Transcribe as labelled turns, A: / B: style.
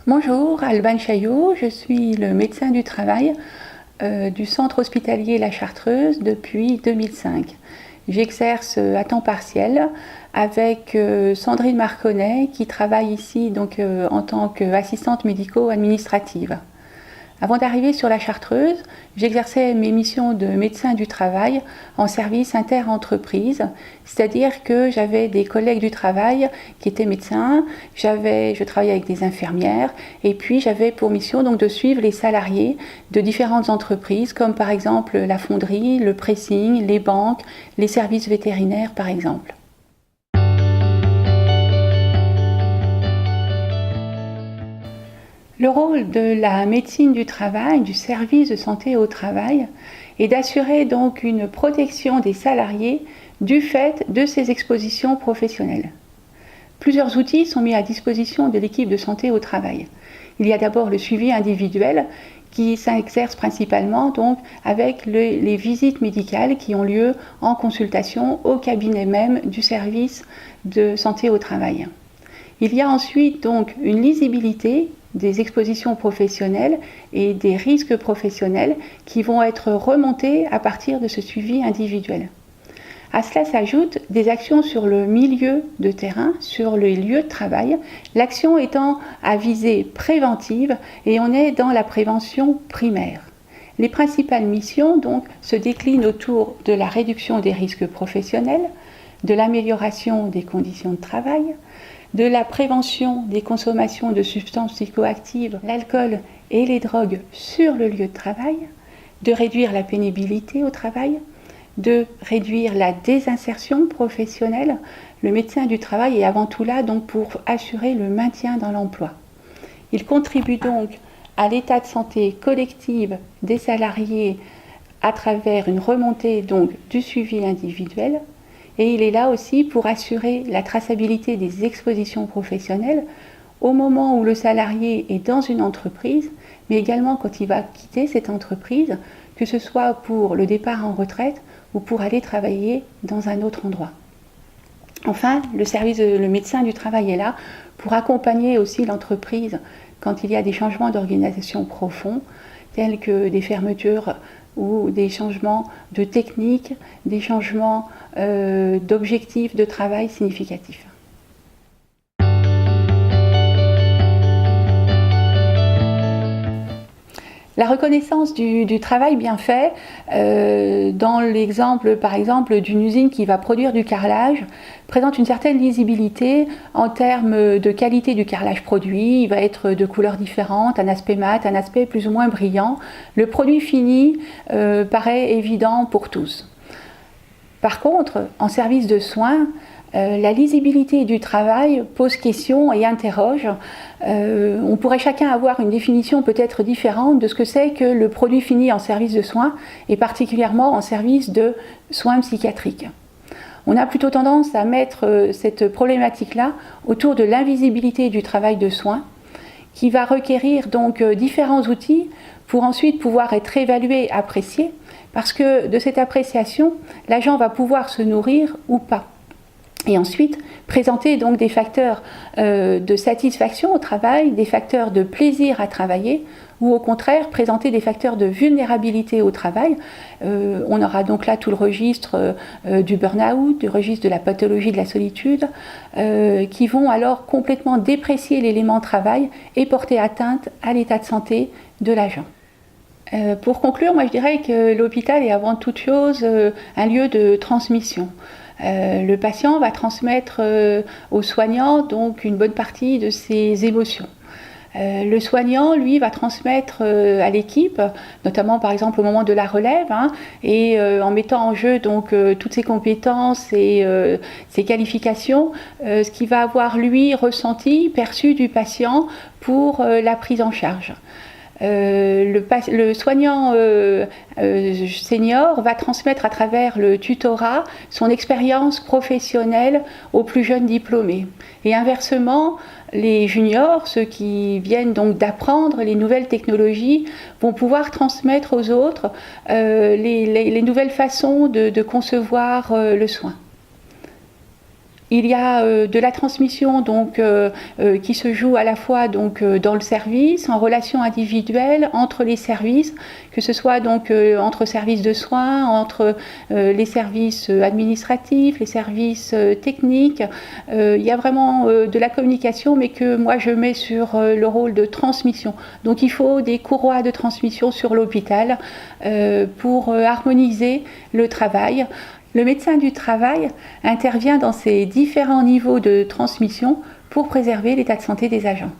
A: Bonjour, Alban Chaillot, je suis le médecin du travail du centre hospitalier La Chartreuse depuis 2005. J'exerce à temps partiel avec Sandrine Marconnet qui travaille ici en tant qu'assistante médico-administrative. Avant d'arriver sur La Chartreuse, j'exerçais mes missions de médecin du travail en service inter-entreprise, c'est-à-dire que j'avais des collègues du travail qui étaient médecins, je travaillais avec des infirmières et puis j'avais pour mission de suivre les salariés de différentes entreprises comme par exemple la fonderie, le pressing, les banques, les services vétérinaires par exemple. Le rôle de la médecine du travail, du service de santé au travail, est d'assurer donc une protection des salariés du fait de ces expositions professionnelles. Plusieurs outils sont mis à disposition de l'équipe de santé au travail. Il y a d'abord le suivi individuel qui s'exerce principalement avec les visites médicales qui ont lieu en consultation au cabinet même du service de santé au travail. Il y a ensuite une lisibilité des expositions professionnelles et des risques professionnels qui vont être remontés à partir de ce suivi individuel. À cela s'ajoutent des actions sur le milieu de terrain, sur les lieux de travail, l'action étant à visée préventive et on est dans la prévention primaire. Les principales missions se déclinent autour de la réduction des risques professionnels, de l'amélioration des conditions de travail, de la prévention des consommations de substances psychoactives, l'alcool et les drogues sur le lieu de travail, de réduire la pénibilité au travail, de réduire la désinsertion professionnelle. Le médecin du travail est avant tout là pour assurer le maintien dans l'emploi. Il contribue donc à l'état de santé collective des salariés à travers une remontée du suivi individuel. Et il est là aussi pour assurer la traçabilité des expositions professionnelles au moment où le salarié est dans une entreprise, mais également quand il va quitter cette entreprise, que ce soit pour le départ en retraite ou pour aller travailler dans un autre endroit. Enfin, le médecin du travail est là pour accompagner aussi l'entreprise quand il y a des changements d'organisation profonds, tels que des fermetures ou des changements de technique, des changements d'objectifs de travail significatifs. La reconnaissance du travail bien fait, dans l'exemple par exemple d'une usine qui va produire du carrelage, présente une certaine lisibilité en termes de qualité du carrelage produit. Il va être de couleurs différentes, un aspect mat, un aspect plus ou moins brillant. Le produit fini paraît évident pour tous. Par contre, en service de soins, la lisibilité du travail pose question et interroge. On pourrait chacun avoir une définition peut-être différente de ce que c'est que le produit fini en service de soins et particulièrement en service de soins psychiatriques. On a plutôt tendance à mettre cette problématique-là autour de l'invisibilité du travail de soins qui va requérir différents outils pour ensuite pouvoir être évalué, apprécié, parce que de cette appréciation, l'agent va pouvoir se nourrir ou pas. Et ensuite, présenter des facteurs de satisfaction au travail, des facteurs de plaisir à travailler, ou au contraire, présenter des facteurs de vulnérabilité au travail. On aura donc là tout le registre du burn-out, du registre de la pathologie de la solitude, qui vont alors complètement déprécier l'élément travail et porter atteinte à l'état de santé de l'agent. Pour conclure, moi je dirais que l'hôpital est avant toute chose un lieu de transmission. Le patient va transmettre au soignant une bonne partie de ses émotions. Le soignant, lui, va transmettre à l'équipe, notamment par exemple au moment de la relève, et en mettant en jeu toutes ses compétences et ses qualifications, ce qu'il va avoir lui ressenti, perçu du patient pour la prise en charge. Le soignant senior va transmettre à travers le tutorat son expérience professionnelle aux plus jeunes diplômés. Et inversement, les juniors, ceux qui viennent d'apprendre les nouvelles technologies, vont pouvoir transmettre aux autres les nouvelles façons de concevoir le soin. Il y a de la transmission donc, qui se joue à la fois donc, dans le service, en relation individuelle, entre les services, que ce soit donc, entre services de soins, entre les services administratifs, les services techniques. Il y a vraiment de la communication, mais que moi je mets sur le rôle de transmission. Donc il faut des courroies de transmission sur l'hôpital pour harmoniser le travail. Le médecin du travail intervient dans ces différents niveaux de transmission pour préserver l'état de santé des agents.